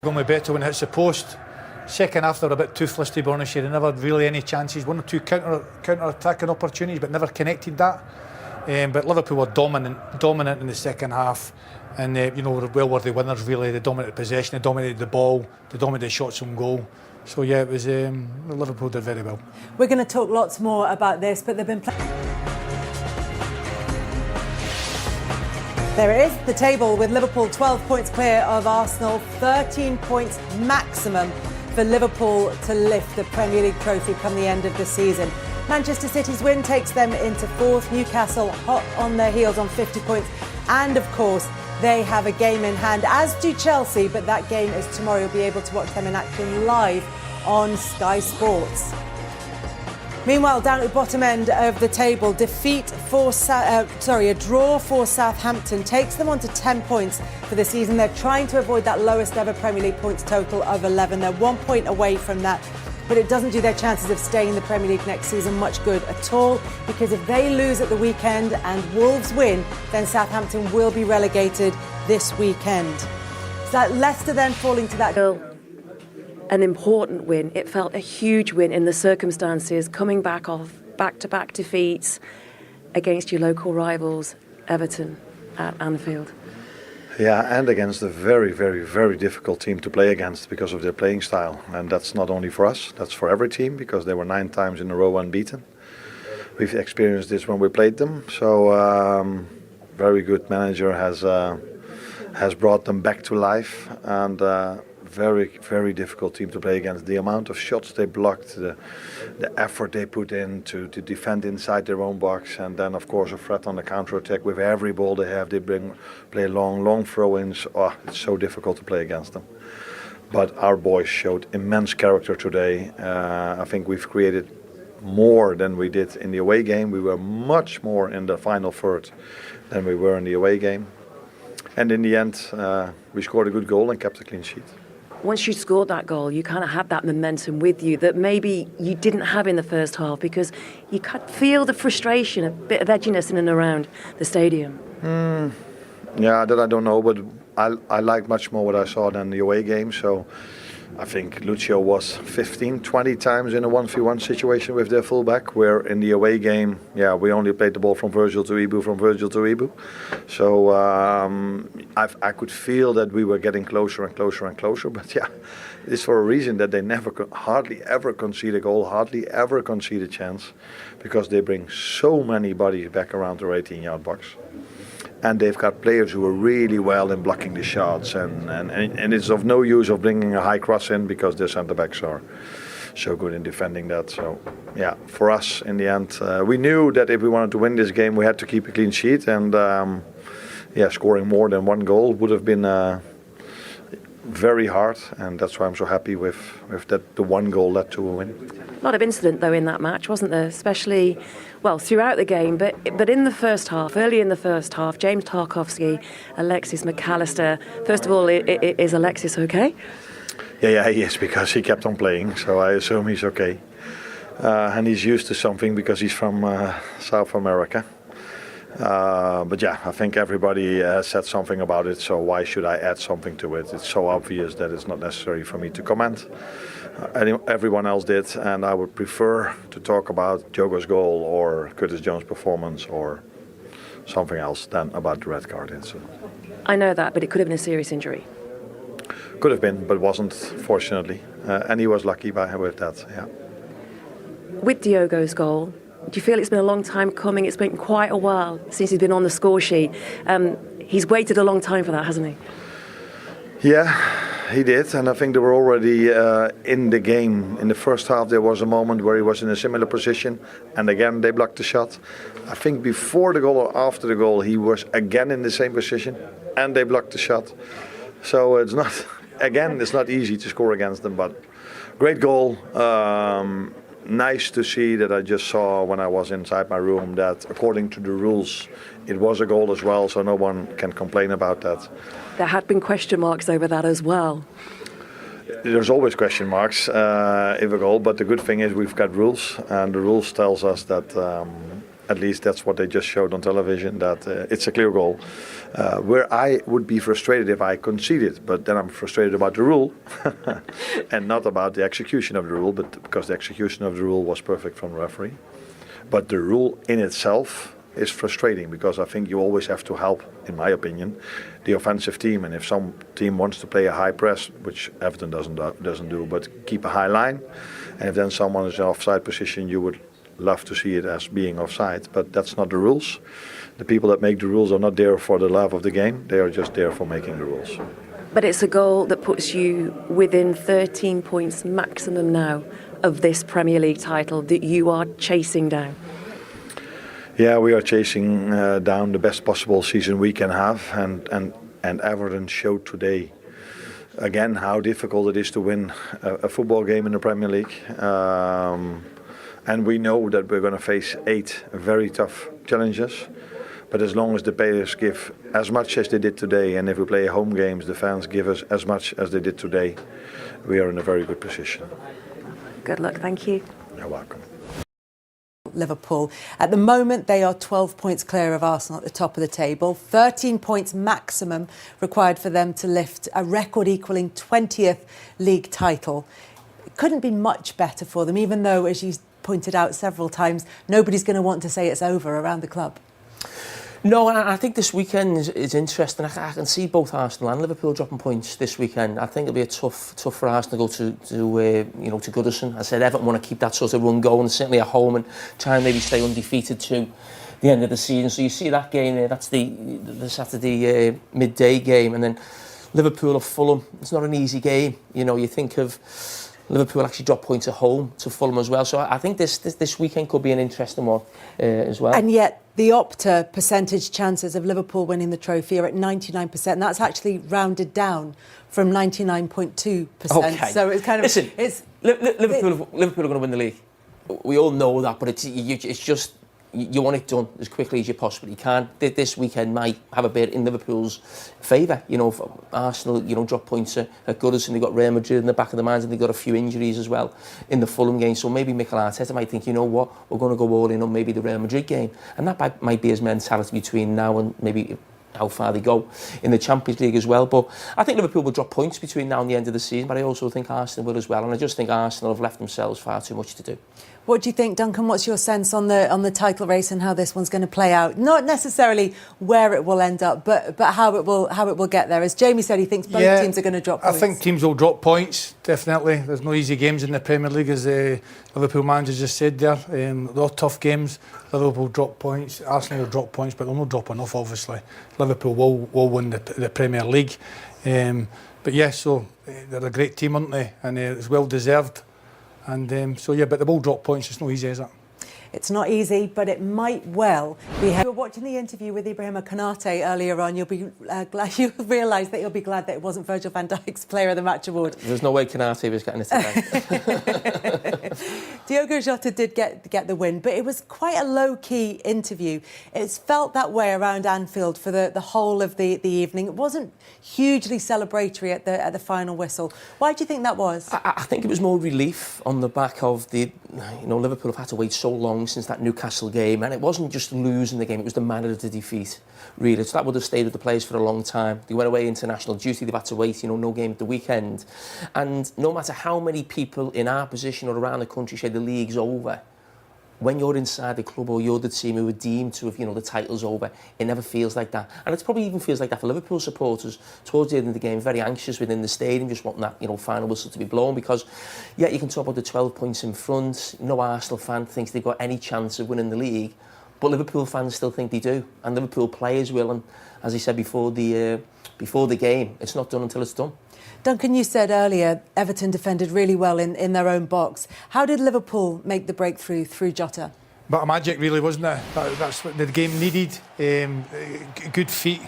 Going with better when it hits the post. Second half they were a bit toothless, to be honest. They never really any chances. One or two counter-attacking opportunities, but never connected that. But Liverpool were dominant in the second half, and were the winners really. They dominated possession, they dominated the ball, they dominated shots on goal. So yeah, it was Liverpool did very well. We're going to talk lots more about this, but they've been There it is, the table with Liverpool 12 points clear of Arsenal, 13 points maximum for Liverpool to lift the Premier League trophy come the end of the season. Manchester City's win takes them into fourth, Newcastle hot on their heels on 50 points, and of course they have a game in hand, as do Chelsea, but that game is tomorrow. You'll be able to watch them in action live on Sky Sports. Meanwhile, down at the bottom end of the table, a draw for Southampton takes them on to 10 points for the season. They're trying to avoid that lowest ever Premier League points total of 11. They're 1 point away from that, but it doesn't do their chances of staying in the Premier League next season much good at all, because if they lose at the weekend and Wolves win, then Southampton will be relegated this weekend. So that Leicester then falling to that goal. An important win. It felt a huge win in the circumstances, coming back off back-to-back defeats against your local rivals, Everton, at Anfield. Yeah, and against a very, very, very difficult team to play against because of their playing style. And that's not only for us, that's for every team, because they were 9 times in a row unbeaten. We've experienced this when we played them. So, very good manager has brought them back to life, and very, very difficult team to play against. The amount of shots they blocked, the effort they put in to defend inside their own box, and then of course a threat on the counter-attack with every ball they have. They play long throw-ins. Oh, it's so difficult to play against them. But our boys showed immense character today. I think we've created more than we did in the away game. We were much more in the final third than we were in the away game. And in the end, we scored a good goal and kept a clean sheet. Once you scored that goal, you kind of had that momentum with you that maybe you didn't have in the first half, because you could feel the frustration, a bit of edginess in and around the stadium. Yeah, that I don't know, but I like much more what I saw than the away game. So I think Lucio was 15-20 times in a 1v1 situation with their fullback, where in the away game, yeah, we only played the ball from Virgil to Ibu. So I could feel that we were getting closer and closer. But yeah, it's for a reason that they hardly ever concede a goal, hardly ever concede a chance, because they bring so many bodies back around their 18-yard box. And they've got players who are really well in blocking the shots, and it's of no use of bringing a high cross in, because their centre-backs are so good in defending that. So, yeah, for us, in the end, we knew that if we wanted to win this game, we had to keep a clean sheet, and scoring more than 1 goal would have been very hard, and that's why I'm so happy with that. The 1 goal led to a win. A lot of incident, though, in that match, wasn't there? Especially, well, throughout the game, but in the first half, early in the first half, James Tarkowski, Alexis McAllister. First of all, is Alexis okay? Yeah, he is, because he kept on playing, so I assume he's okay. And he's used to something because he's from South America. But yeah, I think everybody has said something about it, so why should I add something to it? It's so obvious that it's not necessary for me to comment. Everyone else did, and I would prefer to talk about Diogo's goal or Curtis Jones' performance or something else than about the red card incident. I know that, but it could have been a serious injury. Could have been, but wasn't, fortunately. And he was lucky with that, yeah. With Diogo's goal, do you feel it's been a long time coming? It's been quite a while since he's been on the score sheet. He's waited a long time for that, hasn't he? Yeah, he did, and I think they were already in the game. In the first half there was a moment where he was in a similar position, and again they blocked the shot. I think before the goal or after the goal he was again in the same position, and they blocked the shot. So it's not easy to score against them, but great goal. Nice to see that. I just saw when I was inside my room that according to the rules it was a goal as well, so no one can complain about that. There had been question marks over that as well. There's always question marks if a goal, but the good thing is we've got rules, and the rules tells us that at least that's what they just showed on television, that it's a clear goal. Where I would be frustrated if I conceded, but then I'm frustrated about the rule and not about the execution of the rule, but because the execution of the rule was perfect from the referee. But the rule in itself is frustrating, because I think you always have to help, in my opinion, the offensive team. And if some team wants to play a high press, which Everton doesn't do, but keep a high line, and if then someone is in offside position, you would love to see it as being offside, but that's not the rules. The people that make the rules are not there for the love of the game, they are just there for making the rules. But it's a goal that puts you within 13 points maximum now of this Premier League title that you are chasing down. Yeah, we are chasing down the best possible season we can have, and Everton showed today again how difficult it is to win a football game in the Premier League. And we know that we're going to face 8 very tough challenges. But as long as the players give as much as they did today, and if we play home games, the fans give us as much as they did today, we are in a very good position. Good luck, thank you. You're welcome. Liverpool. At the moment, they are 12 points clear of Arsenal at the top of the table. 13 points maximum required for them to lift a record-equalling 20th league title. It couldn't be much better for them, even though, as you pointed out several times, nobody's going to want to say it's over around the club. No, and I think this weekend is interesting. I can see both Arsenal and Liverpool dropping points this weekend. I think it'll be a tough for Arsenal to go to Goodison. I said Everton want to keep that sort of run going, certainly at home, and try and maybe stay undefeated to the end of the season. So you see that game there, that's the Saturday midday game, and then Liverpool or Fulham. It's not an easy game. You know, you think of Liverpool actually drop points at home to Fulham as well. So I think this weekend could be an interesting one as well. And yet the Opta percentage chances of Liverpool winning the trophy are at 99%. And that's actually rounded down from 99.2%. Okay. So it's kind of... Listen, Liverpool are going to win the league. We all know that, but it's just... You want it done as quickly as you possibly can. This weekend might have a bit in Liverpool's favour. You know, for Arsenal, drop points at Goodison. They've got Real Madrid in the back of the minds, and they've got a few injuries as well in the Fulham game. So maybe Mikel Arteta might think, you know what, we're going to go all in on maybe the Real Madrid game. And that might be his mentality between now and maybe how far they go in the Champions League as well. But I think Liverpool will drop points between now and the end of the season, but I also think Arsenal will as well. And I just think Arsenal have left themselves far too much to do. What do you think, Duncan? What's your sense on the title race and how this one's going to play out? Not necessarily where it will end up, but how it will get there. As Jamie said, he thinks both teams are going to drop points. I think teams will drop points, definitely. There's no easy games in the Premier League, as the Liverpool manager just said there. They're all tough games. Liverpool will drop points, Arsenal will drop points, but they'll not drop enough, obviously. Liverpool will win the Premier League. But yeah, so they're a great team, aren't they? And it's well deserved. And but they will drop points. It's not easy, is it? It's not easy, but it might well be. You were watching the interview with Ibrahima Konate earlier on. You'll be glad you realised that you'll be glad that it wasn't Virgil van Dijk's Player of the Match award. There's no way Konate was getting it today. Diogo Jota did get the win, but it was quite a low-key interview. It's felt that way around Anfield for the whole of the evening. It wasn't hugely celebratory at the final whistle. Why do you think that was? I think it was more relief on the back of Liverpool have had to wait so long since that Newcastle game, and it wasn't just losing the game, it was the manner of the defeat, really. So that would have stayed with the players for a long time. They went away international duty, they've had to wait, no game at the weekend. And no matter how many people in our position or around the country say the league's over, when you're inside the club or you're the team who are deemed to have, the title's over, it never feels like that. And it probably even feels like that for Liverpool supporters towards the end of the game, very anxious within the stadium, just wanting that, final whistle to be blown, because, yeah, you can talk about the 12 points in front. No Arsenal fan thinks they've got any chance of winning the league, but Liverpool fans still think they do, and Liverpool players will. And as he said before the game, it's not done until it's done. Duncan, you said earlier Everton defended really well in their own box. How did Liverpool make the breakthrough through Jota? But a magic, really, wasn't it? That's what the game needed. Good feet.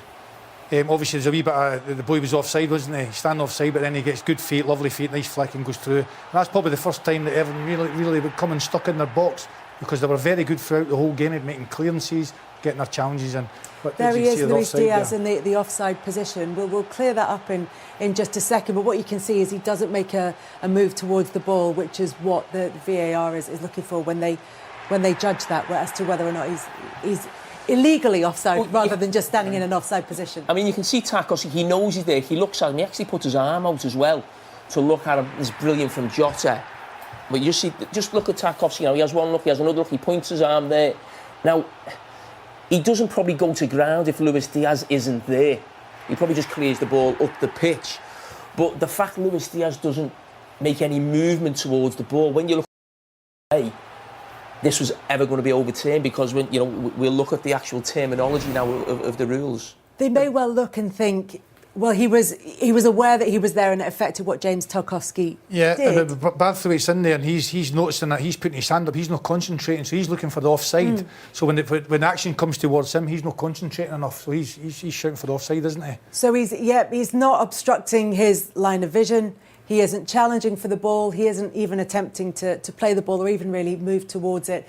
Obviously, there's a wee bit of... The boy was offside, wasn't he? Standing offside, but then he gets good feet, lovely feet, nice flick, and goes through. And that's probably the first time that Everton really would come and stuck in their box, because they were very good throughout the whole game at making clearances, getting their challenges in. But there he is, Luis Diaz, in the offside position. We'll clear that up in just a second, but what you can see is he doesn't make a move towards the ball, which is what the VAR is looking for when they when they judge that as to whether or not he's illegally offside rather than just standing in an offside position. I mean, you can see Tarkowski, he knows he's there, he looks at him, he actually puts his arm out as well to look at him. It's brilliant from Jota. But you see, just look at Tarkowski now, he has one look, he has another look, he points his arm there. Now, he doesn't probably go to ground if Luis Diaz isn't there. He probably just clears the ball up the pitch. But the fact Luis Diaz doesn't make any movement towards the ball, when you look at the this was ever going to be overturned, because when we'll look at the actual terminology now of the rules. They may well look and think, well, he was aware that he was there and it affected what James Tarkowski did. But Barthwaite's in there and he's noticing that he's putting his hand up, he's not concentrating, so he's looking for the offside. So when action comes towards him, he's not concentrating enough, so he's shouting for the offside, isn't he? So he's not obstructing his line of vision. He isn't challenging for the ball. He isn't even attempting to play the ball or even really move towards it,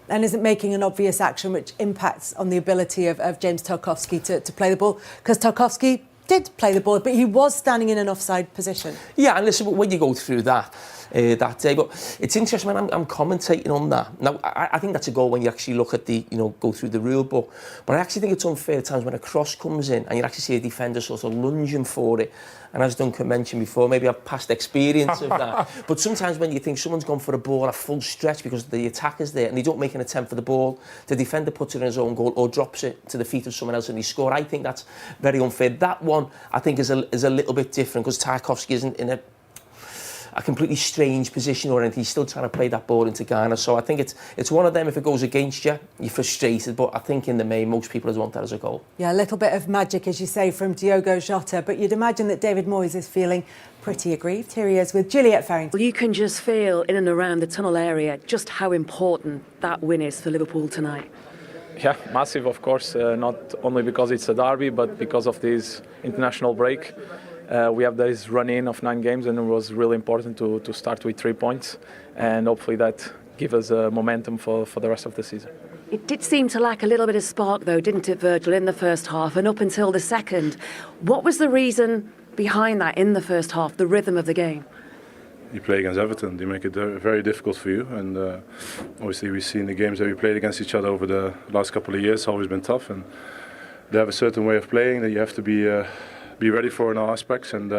and isn't making an obvious action which impacts on the ability of James Tarkowski to play the ball, because Tarkowski did play the ball, but he was standing in an offside position. Yeah, and listen, when you go through that day, but it's interesting when I'm commentating on that. Now, I think that's a goal when you actually look at the, go through the rule book, but I actually think it's unfair at times when a cross comes in and you actually see a defender sort of lunging for it. And as Duncan mentioned before, maybe I've past experience of that. But sometimes when you think someone's gone for a ball at full stretch because the attacker's there and they don't make an attempt for the ball, the defender puts it in his own goal or drops it to the feet of someone else and they score. I think that's very unfair. That one, I think, is a little bit different because Tarkowski isn't in a completely strange position or anything. He's still trying to play that ball into Ghana. So I think it's one of them. If it goes against you, you're frustrated. But I think in the main, most people would want that as a goal. Yeah, a little bit of magic, as you say, from Diogo Jota. But you'd imagine that David Moyes is feeling pretty aggrieved. Here he is with Juliet Farrington. Well, you can just feel in and around the tunnel area just how important that win is for Liverpool tonight. Yeah, massive, of course. Not only because it's a derby, but because of this international break. We have this run-in of 9 games, and it was really important to start with 3 points, and hopefully that gives us momentum for the rest of the season. It did seem to lack a little bit of spark, though, didn't it, Virgil, in the first half and up until the second? What was the reason behind that in the first half, the rhythm of the game? You play against Everton, they make it very difficult for you, and obviously we've seen the games that we played against each other over the last couple of years. It's always been tough, and they have a certain way of playing that you have to be ready for in all aspects. And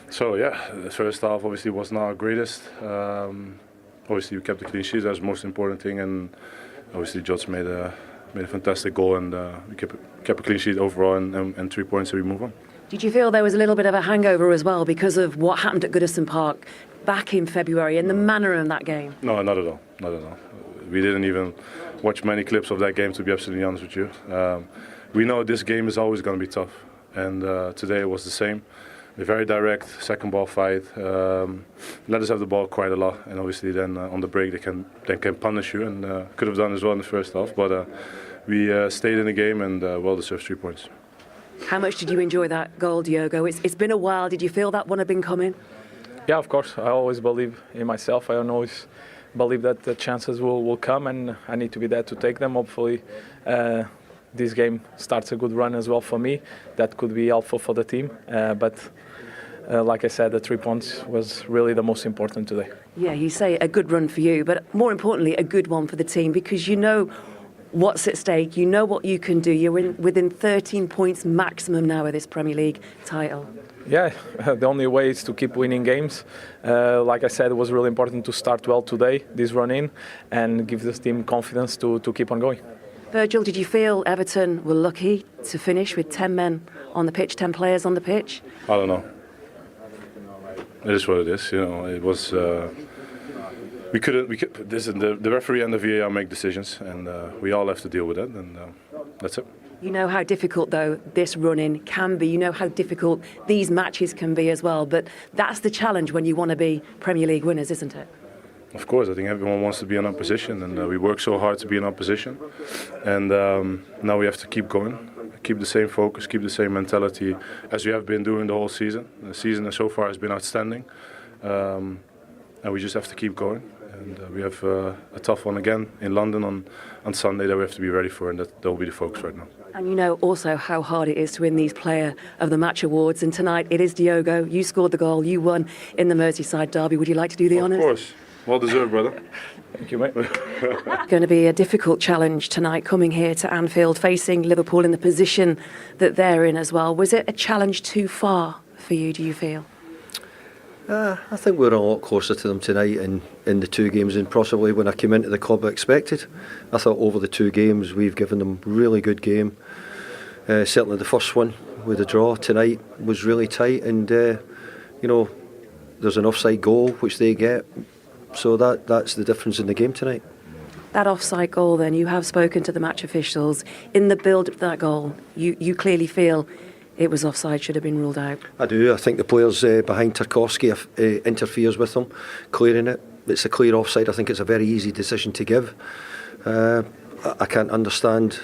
so yeah, the first half obviously was not our greatest. Obviously we kept the clean sheet, that's the most important thing, and obviously Jota made a fantastic goal, and we kept a clean sheet overall, and 3 points, so we move on. Did you feel there was a little bit of a hangover as well because of what happened at Goodison Park back in February and the manner of that game? No, not at all. Not at all. We didn't even watch many clips of that game, to be absolutely honest with you. We know this game is always going to be tough, and today it was the same. We're very direct, second ball fight. Let us have the ball quite a lot, and obviously then on the break they can punish you, and could have done as well in the first half. But we stayed in the game and well deserved 3 points. How much did you enjoy that goal, Diogo? It's been a while. Did you feel that one had been coming? Yeah, of course. I always believe in myself. I always believe that the chances will come, and I need to be there to take them. Hopefully this game starts a good run as well for me. That could be helpful for the team. But like I said, the 3 points was really the most important today. Yeah, you say a good run for you, but more importantly, a good one for the team, because you know what's at stake, you know what you can do. You're within 13 points maximum now of this Premier League title. Yeah, the only way is to keep winning games. Like I said, it was really important to start well today, this run-in, and give this team confidence to keep on going. Virgil, did you feel Everton were lucky to finish with 10 men on the pitch, 10 players on the pitch? I don't know. It is what it is. It was. We couldn't. The referee and the VAR make decisions, and we all have to deal with it, and that's it. You know how difficult, though, this run-in can be. You know how difficult these matches can be as well. But that's the challenge when you want to be Premier League winners, isn't it? Of course, I think everyone wants to be in our position, and we work so hard to be in our position. And now we have to keep going, keep the same focus, keep the same mentality as we have been doing the whole season. The season so far has been outstanding, and we just have to keep going. And we have a tough one again in London on Sunday that we have to be ready for, and that will be the focus right now. And you know also how hard it is to win these Player of the Match awards. And tonight it is Diogo. You scored the goal. You won in the Merseyside derby. Would you like to do the honours? Of course. Well deserved, brother. Thank you, mate. Going to be a difficult challenge tonight coming here to Anfield, facing Liverpool in the position that they're in as well. Was it a challenge too far for you, do you feel? I think we're a lot closer to them tonight in the two games than possibly when I came into the club I expected. I thought over the two games we've given them a really good game. Certainly the first one with a draw tonight was really tight, and there's an offside goal which they get, so that's the difference in the game tonight. That offside goal then, you have spoken to the match officials. In the build of that goal, you clearly feel it was offside, should have been ruled out. I do. I think the players behind Tarkowski interferes with them, clearing it. It's a clear offside. I think it's a very easy decision to give. I can't understand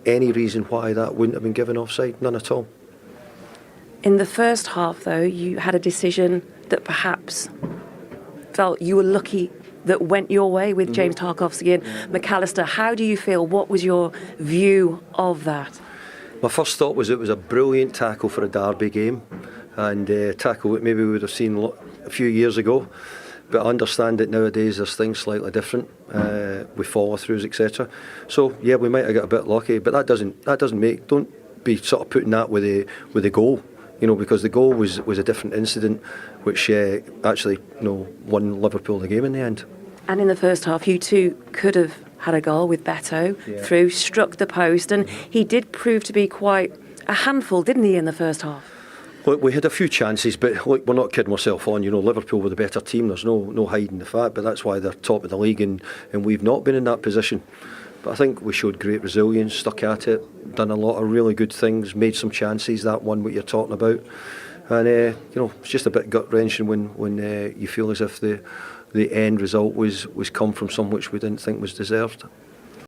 any reason why that wouldn't have been given offside. None at all. In the first half, though, you had a decision that perhaps felt you were lucky that went your way with James Tarkowski and McAllister. How do you feel? What was your view of that? My first thought was it was a brilliant tackle for a derby game, and tackle that maybe we would have seen a few years ago. But I understand that nowadays there's things slightly different with follow-throughs, etc. So yeah, we might have got a bit lucky, but that doesn't make. Don't be sort of putting that with the goal, because the goal was a different incident, which actually won Liverpool the game in the end. And in the first half, you two could have had a goal with Beto through, struck the post, and he did prove to be quite a handful, didn't he, in the first half? Look, we had a few chances, but look, we're not kidding ourselves on. Liverpool were the better team. There's no hiding the fact, but that's why they're top of the league, and we've not been in that position. But I think we showed great resilience, stuck at it, done a lot of really good things, made some chances. That one, what you're talking about, and it's just a bit gut wrenching when you feel as if the end result was come from some which we didn't think was deserved.